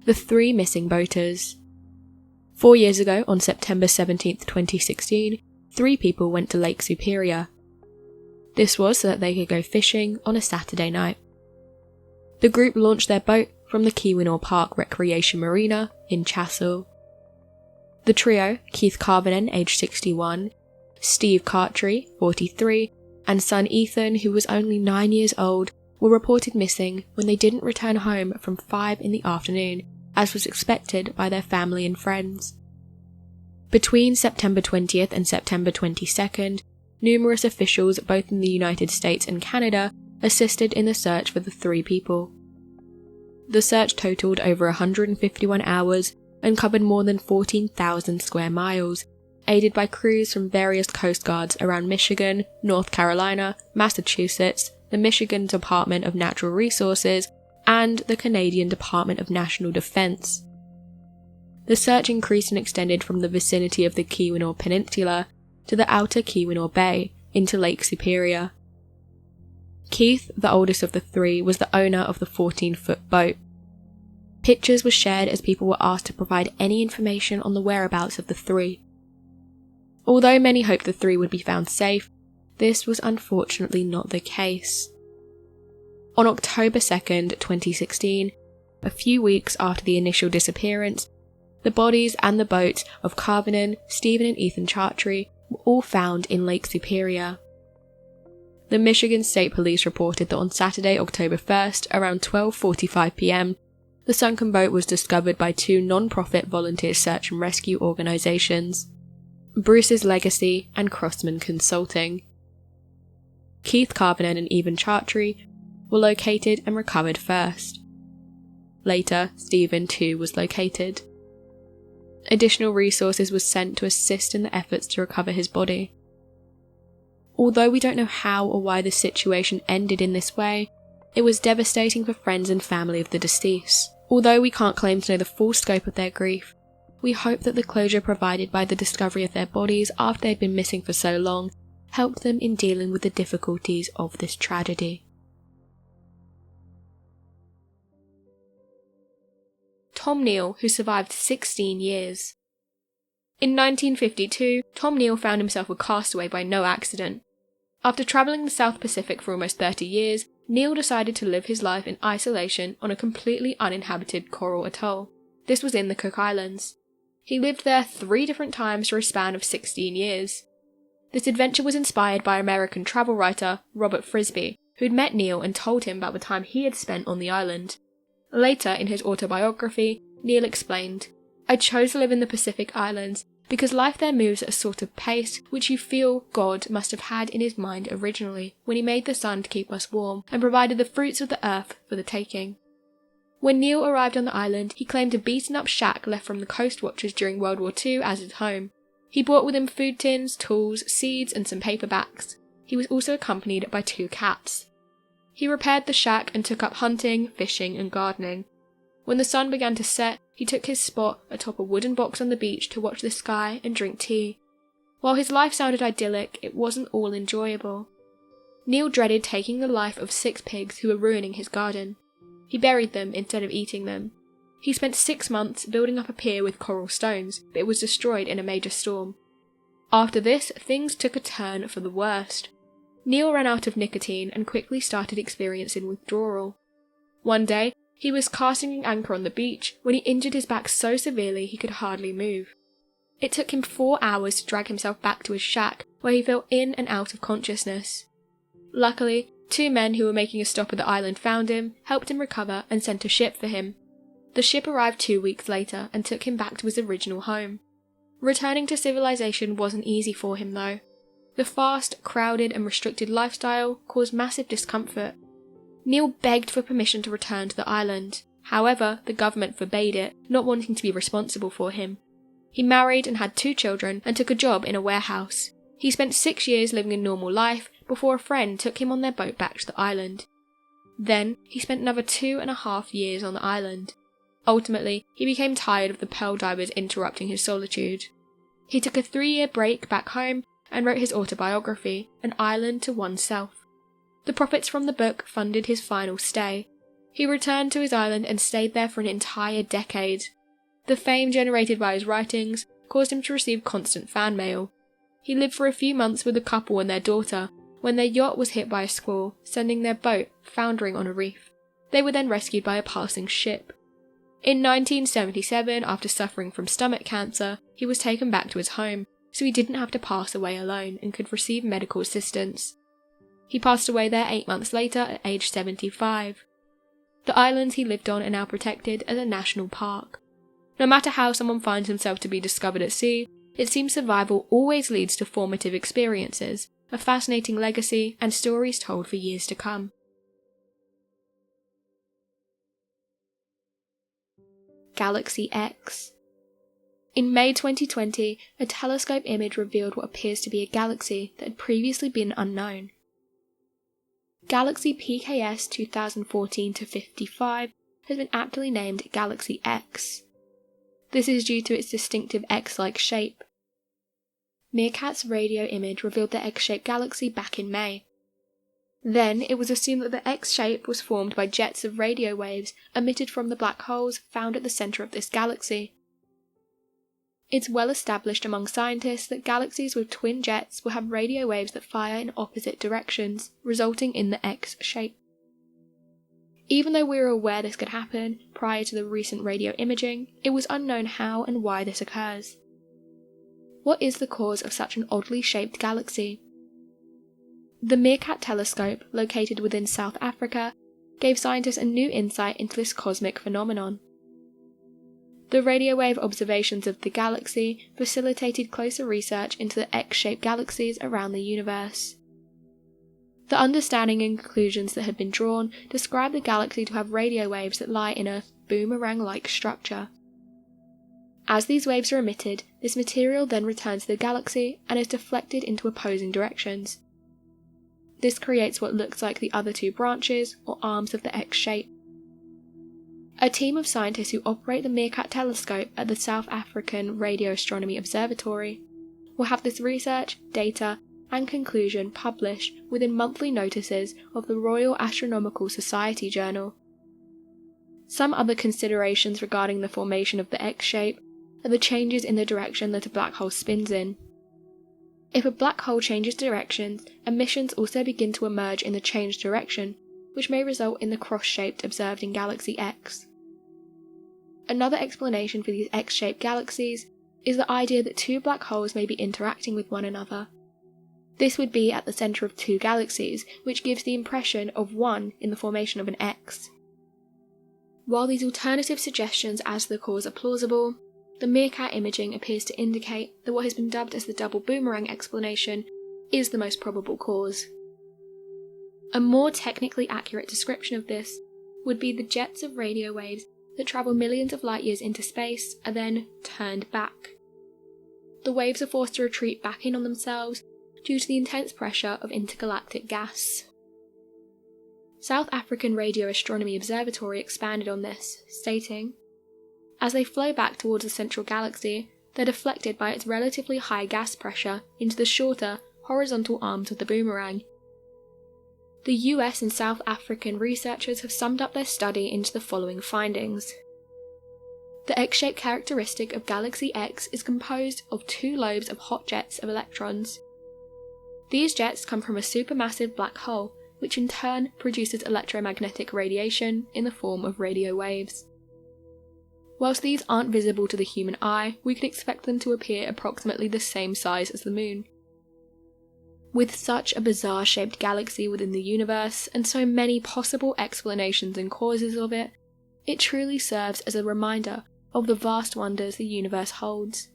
The three missing boaters. 4 years ago, on September 17, 2016, 3 people went to Lake Superior. This was so that they could go fishing on a Saturday night. The group launched their boat from the Keweenaw Park Recreation marina in Chassel. The trio, Keith Carvenan, aged 61, Steve Cartree, 43, and son Ethan, who was only 9 years old, were reported missing when they didn't return home from 5 in the afternoon, as was expected by their family and friends. Between September 20th and September 22nd, numerous officials both in the United States and Canada assisted in the search for the 3 people. The search totaled over 151 hours and covered more than 14,000 square miles, aided by crews from various coast guards around Michigan, North Carolina, Massachusetts, the Michigan Department of Natural Resources, and the Canadian Department of National Defense. The search increased and extended from the vicinity of the Keweenaw Peninsula to the outer Keweenaw Bay into Lake Superior. Keith, the oldest of the 3, was the owner of the 14-foot boat. Pictures were shared as people were asked to provide any information on the whereabouts of the 3. Although many hoped the 3 would be found safe, this was unfortunately not the case. On October 2nd, 2016, a few weeks after the initial disappearance, the bodies and the boats of Carvenan, Stephen and Ethan Chartree were all found in Lake Superior. The Michigan State Police reported that on Saturday, October 1st, around 12:45 p.m, the sunken boat was discovered by 2 non-profit volunteer search and rescue organisations, Bruce's Legacy and Crossman Consulting. Keith Carvenan and Ethan Chartree were located and recovered first. Later, Stephen too was located. Additional resources were sent to assist in the efforts to recover his body. Although we don't know how or why the situation ended in this way, it was devastating for friends and family of the deceased. Although we can't claim to know the full scope of their grief, we hope that the closure provided by the discovery of their bodies after they had been missing for so long helped them in dealing with the difficulties of this tragedy. Tom Neal, who survived 16 years. In 1952, Tom Neal found himself a castaway by no accident. After travelling the South Pacific for almost 30 years, Neal decided to live his life in isolation on a completely uninhabited coral atoll. This was in the Cook Islands. He lived there 3 different times for a span of 16 years. This adventure was inspired by American travel writer Robert Frisbee, who'd met Neal and told him about the time he had spent on the island. Later, in his autobiography, Neal explained, "I chose to live in the Pacific Islands because life there moves at a sort of pace which you feel God must have had in his mind originally when he made the sun to keep us warm and provided the fruits of the earth for the taking." When Neal arrived on the island, he claimed a beaten-up shack left from the coast watchers during World War II as his home. He brought with him food tins, tools, seeds and some paperbacks. He was also accompanied by 2 cats. He repaired the shack and took up hunting, fishing and gardening. When the sun began to set, he took his spot atop a wooden box on the beach to watch the sky and drink tea. While his life sounded idyllic, it wasn't all enjoyable. Neal dreaded taking the life of 6 pigs who were ruining his garden. He buried them instead of eating them. He spent 6 months building up a pier with coral stones, but it was destroyed in a major storm. After this, things took a turn for the worst. Neal ran out of nicotine and quickly started experiencing withdrawal. One day, he was casting an anchor on the beach when he injured his back so severely he could hardly move. It took him 4 hours to drag himself back to his shack, where he fell in and out of consciousness. Luckily, 2 men who were making a stop at the island found him, helped him recover, and sent a ship for him. The ship arrived 2 weeks later and took him back to his original home. Returning to civilization wasn't easy for him though. The fast, crowded and restricted lifestyle caused massive discomfort. Neal begged for permission to return to the island. However, the government forbade it, not wanting to be responsible for him. He married and had 2 children and took a job in a warehouse. He spent 6 years living a normal life before a friend took him on their boat back to the island. Then, he spent another 2.5 years on the island. Ultimately, he became tired of the pearl divers interrupting his solitude. He took a 3-year break back home and wrote his autobiography, An Island to Oneself. The profits from the book funded his final stay. He returned to his island and stayed there for an entire decade. The fame generated by his writings caused him to receive constant fan mail. He lived for a few months with a couple and their daughter when their yacht was hit by a squall, sending their boat foundering on a reef. They were then rescued by a passing ship. In 1977, after suffering from stomach cancer, he was taken back to his home, so he didn't have to pass away alone and could receive medical assistance. He passed away there 8 months later at age 75. The islands he lived on are now protected as a national park. No matter how someone finds himself to be discovered at sea, it seems survival always leads to formative experiences, a fascinating legacy, and stories told for years to come. Galaxy X. In May 2020, a telescope image revealed what appears to be a galaxy that had previously been unknown. Galaxy PKS 2014-55 has been aptly named Galaxy X. This is due to its distinctive X-like shape. Meerkat's radio image revealed the X-shaped galaxy back in May. Then it was assumed that the X shape was formed by jets of radio waves emitted from the black holes found at the centre of this galaxy. It's well established among scientists that galaxies with twin jets will have radio waves that fire in opposite directions, resulting in the X shape. Even though we were aware this could happen prior to the recent radio imaging, it was unknown how and why this occurs. What is the cause of such an oddly shaped galaxy? The Meerkat telescope, located within South Africa, gave scientists a new insight into this cosmic phenomenon. The radio wave observations of the galaxy facilitated closer research into the X-shaped galaxies around the universe. The understanding and conclusions that had been drawn describe the galaxy to have radio waves that lie in a boomerang-like structure. As these waves are emitted, this material then returns to the galaxy and is deflected into opposing directions. This creates what looks like the other two branches or arms of the X shape. A team of scientists who operate the Meerkat telescope at the South African Radio Astronomy Observatory will have this research, data, and conclusion published within monthly notices of the Royal Astronomical Society journal. Some other considerations regarding the formation of the X shape are the changes in the direction that a black hole spins in. If a black hole changes directions, emissions also begin to emerge in the changed direction, which may result in the cross-shaped observed in Galaxy X. Another explanation for these X-shaped galaxies is the idea that two black holes may be interacting with one another. This would be at the centre of two galaxies, which gives the impression of one in the formation of an X. While these alternative suggestions as to the cause are plausible, the Meerkat imaging appears to indicate that what has been dubbed as the double boomerang explanation is the most probable cause. A more technically accurate description of this would be the jets of radio waves that travel millions of light years into space are then turned back. The waves are forced to retreat back in on themselves due to the intense pressure of intergalactic gas. South African Radio Astronomy Observatory expanded on this, stating, "As they flow back towards the central galaxy, they're deflected by its relatively high gas pressure into the shorter, horizontal arms of the boomerang." The US and South African researchers have summed up their study into the following findings. The X-shaped characteristic of Galaxy X is composed of two lobes of hot jets of electrons. These jets come from a supermassive black hole, which in turn produces electromagnetic radiation in the form of radio waves. Whilst these aren't visible to the human eye, we can expect them to appear approximately the same size as the Moon. With such a bizarre-shaped galaxy within the universe, and so many possible explanations and causes of it, it truly serves as a reminder of the vast wonders the universe holds.